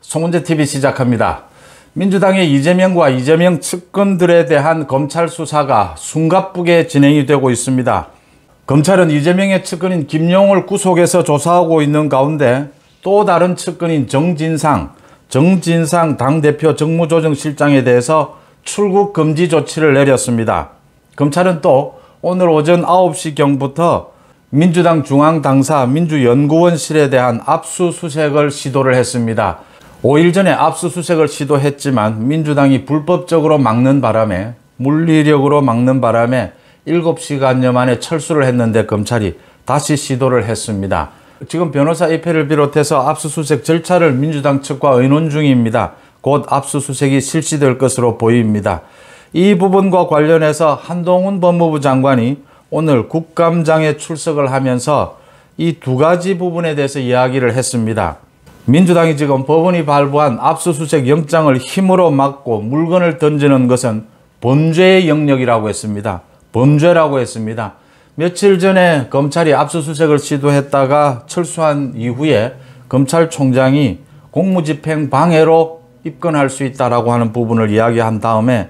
송은재TV 시작합니다. 민주당의 이재명과 이재명 측근들에 대한 검찰 수사가 숨가쁘게 진행이 되고 있습니다. 검찰은 이재명의 측근인 김용을 구속해서 조사하고 있는 가운데 또 다른 측근인 정진상 당대표 정무조정실장에 대해서 출국 금지 조치를 내렸습니다. 검찰은 또 오늘 오전 9시경부터 민주당 중앙당사 민주연구원실에 대한 압수수색을 시도를 했습니다. 5일 전에 압수수색을 시도했지만 민주당이 불법적으로 막는 바람에, 물리력으로 막는 바람에 7시간여 만에 철수를 했는데 검찰이 다시 시도를 했습니다. 지금 변호사 입회를 비롯해서 압수수색 절차를 민주당 측과 의논 중입니다. 곧 압수수색이 실시될 것으로 보입니다. 이 부분과 관련해서 한동훈 법무부 장관이 오늘 국감장에 출석을 하면서 이 두 가지 부분에 대해서 이야기를 했습니다. 민주당이 지금 법원이 발부한 압수수색 영장을 힘으로 막고 물건을 던지는 것은 범죄의 영역이라고 했습니다. 범죄라고 했습니다. 며칠 전에 검찰이 압수수색을 시도했다가 철수한 이후에 검찰총장이 공무집행 방해로 입건할 수 있다라고 하는 부분을 이야기한 다음에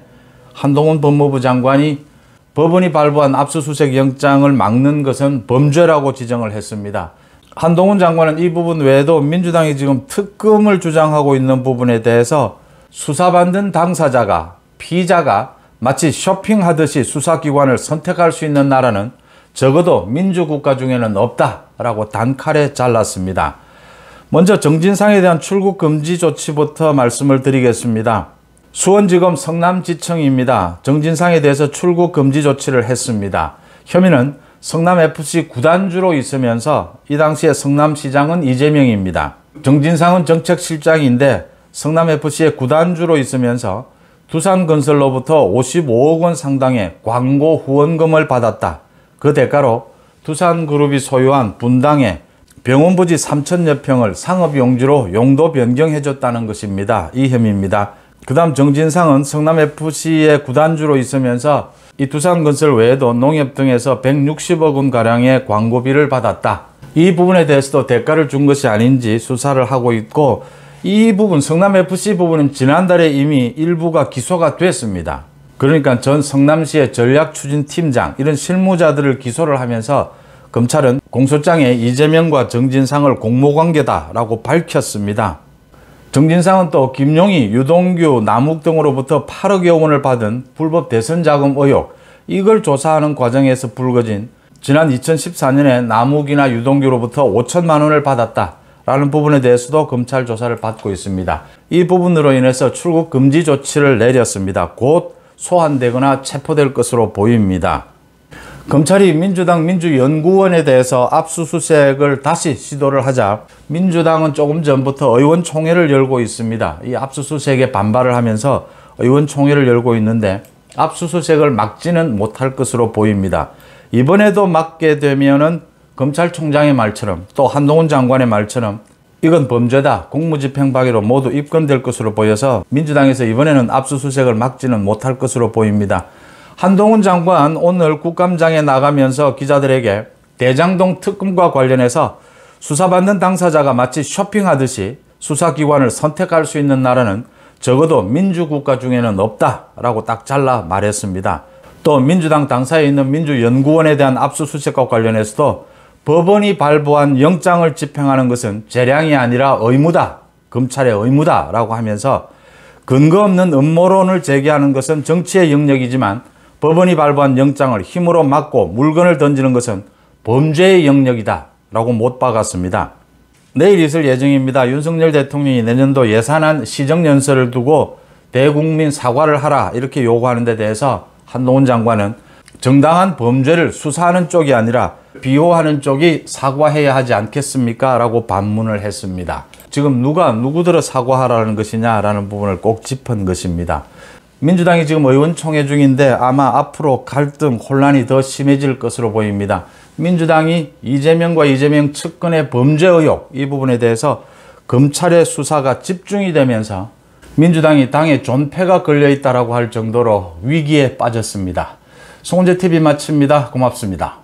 한동훈 법무부 장관이 법원이 발부한 압수수색 영장을 막는 것은 범죄라고 지정을 했습니다. 한동훈 장관은 이 부분 외에도 민주당이 지금 특검을 주장하고 있는 부분에 대해서 수사받는 당사자가, 피의자가 마치 쇼핑하듯이 수사기관을 선택할 수 있는 나라는 적어도 민주국가 중에는 없다라고 단칼에 잘랐습니다. 먼저 정진상에 대한 출국 금지 조치부터 말씀을 드리겠습니다. 수원지검 성남지청입니다. 정진상에 대해서 출국 금지 조치를 했습니다. 혐의는 성남FC 구단주로 있으면서 이 당시에 성남시장은 이재명입니다. 정진상은 정책실장인데 성남FC의 구단주로 있으면서 두산건설로부터 55억 원 상당의 광고 후원금을 받았다. 그 대가로 두산그룹이 소유한 분당에 병원 부지 3,000여 평을 상업용지로 용도 변경해줬다는 것입니다. 이 혐의입니다. 그 다음 정진상은 성남FC의 구단주로 있으면서 이 두산건설 외에도 농협 등에서 160억 원가량의 광고비를 받았다. 이 부분에 대해서도 대가를 준 것이 아닌지 수사를 하고 있고, 이 부분 성남FC 부분은 지난달에 이미 일부가 기소가 됐습니다. 그러니까 전 성남시의 전략추진팀장 이런 실무자들을 기소를 하면서 검찰은 공소장에 이재명과 정진상을 공모관계다라고 밝혔습니다. 정진상은 또 김용희, 유동규, 남욱 등으로부터 8억여 원을 받은 불법 대선 자금 의혹, 이걸 조사하는 과정에서 불거진 지난 2014년에 남욱이나 유동규로부터 5천만 원을 받았다라는 부분에 대해서도 검찰 조사를 받고 있습니다. 이 부분으로 인해서 출국 금지 조치를 내렸습니다. 곧 소환되거나 체포될 것으로 보입니다. 검찰이 민주당 민주연구원에 대해서 압수수색을 다시 시도를 하자 민주당은 조금 전부터 의원총회를 열고 있습니다. 이 압수수색에 반발을 하면서 의원총회를 열고 있는데 압수수색을 막지는 못할 것으로 보입니다. 이번에도 막게 되면은 검찰총장의 말처럼 또 한동훈 장관의 말처럼 이건 범죄다, 공무집행방해로 모두 입건될 것으로 보여서 민주당에서 이번에는 압수수색을 막지는 못할 것으로 보입니다. 한동훈 장관 오늘 국감장에 나가면서 기자들에게 대장동 특검과 관련해서 수사받는 당사자가 마치 쇼핑하듯이 수사기관을 선택할 수 있는 나라는 적어도 민주국가 중에는 없다라고 딱 잘라 말했습니다. 또 민주당 당사에 있는 민주연구원에 대한 압수수색과 관련해서도 법원이 발부한 영장을 집행하는 것은 재량이 아니라 의무다, 검찰의 의무다라고 하면서 근거 없는 음모론을 제기하는 것은 정치의 영역이지만 법원이 발부한 영장을 힘으로 막고 물건을 던지는 것은 범죄의 영역이다 라고 못 박았습니다. 내일 있을 예정입니다. 윤석열 대통령이 내년도 예산안 시정연설을 두고 대국민 사과를 하라 이렇게 요구하는 데 대해서 한동훈 장관은 정당한 범죄를 수사하는 쪽이 아니라 비호하는 쪽이 사과해야 하지 않겠습니까? 라고 반문을 했습니다. 지금 누가 누구들을 사과하라는 것이냐라는 부분을 꼭 짚은 것입니다. 민주당이 지금 의원총회 중인데 아마 앞으로 갈등, 혼란이 더 심해질 것으로 보입니다. 민주당이 이재명과 이재명 측근의 범죄 의혹 이 부분에 대해서 검찰의 수사가 집중이 되면서 민주당이 당에 존폐가 걸려있다라고 할 정도로 위기에 빠졌습니다. 송은재TV 마칩니다. 고맙습니다.